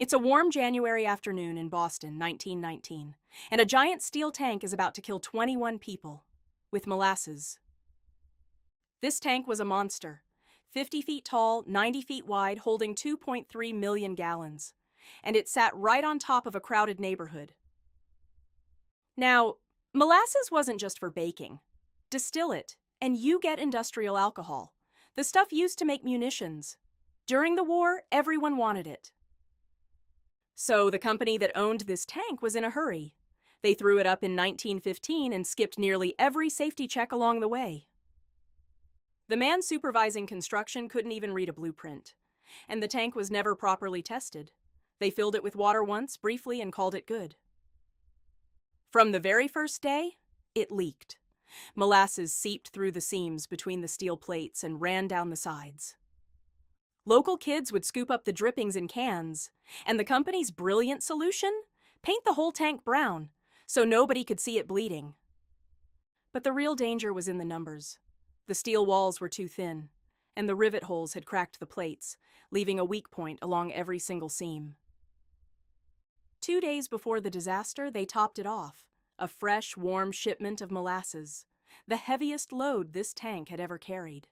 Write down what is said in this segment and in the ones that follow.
It's a warm January afternoon in Boston, 1919, and a giant steel tank is about to kill 21 people with molasses. This tank was a monster, 50 feet tall, 90 feet wide, holding 2.3 million gallons, and it sat right on top of a crowded neighborhood. Now, molasses wasn't just for baking. Distill it, and you get industrial alcohol, the stuff used to make munitions. During the war, everyone wanted it. So the company that owned this tank was in a hurry. They threw it up in 1915 and skipped nearly every safety check along the way. The man supervising construction couldn't even read a blueprint, and the tank was never properly tested. They filled it with water once, briefly, and called it good. From the very first day, it leaked. Molasses seeped through the seams between the steel plates and ran down the sides. Local kids would scoop up the drippings in cans, and the company's brilliant solution? Paint the whole tank brown, so nobody could see it bleeding. But the real danger was in the numbers. The steel walls were too thin, and the rivet holes had cracked the plates, leaving a weak point along every single seam. 2 days before the disaster, they topped it off, a fresh, warm shipment of molasses, the heaviest load this tank had ever carried.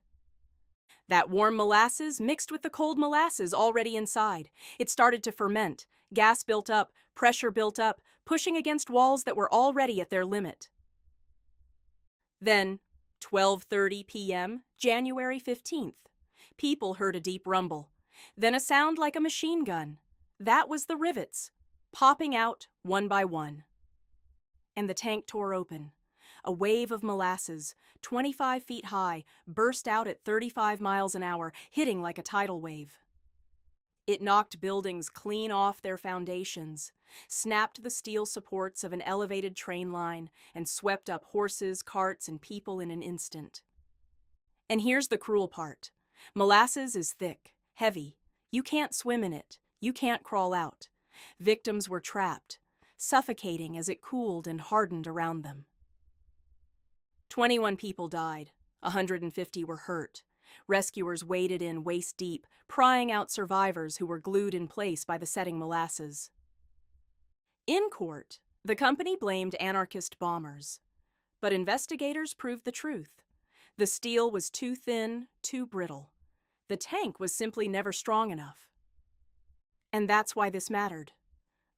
That warm molasses mixed with the cold molasses already inside. It started to ferment. Gas built up, pressure built up, pushing against walls that were already at their limit. Then, 12:30 p.m., January 15th, people heard a deep rumble. Then a sound like a machine gun. That was the rivets, popping out one by one. And the tank tore open. A wave of molasses, 25 feet high, burst out at 35 miles an hour, hitting like a tidal wave. It knocked buildings clean off their foundations, snapped the steel supports of an elevated train line, and swept up horses, carts, and people in an instant. And here's the cruel part. Molasses is thick, heavy. You can't swim in it. You can't crawl out. Victims were trapped, suffocating as it cooled and hardened around them. 21 people died, 150 were hurt. Rescuers waded in waist deep, prying out survivors who were glued in place by the setting molasses. In court, the company blamed anarchist bombers, but investigators proved the truth. The steel was too thin, too brittle. The tank was simply never strong enough. And that's why this mattered.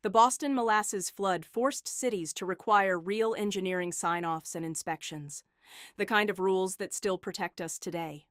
The Boston molasses flood forced cities to require real engineering sign-offs and inspections, the kind of rules that still protect us today.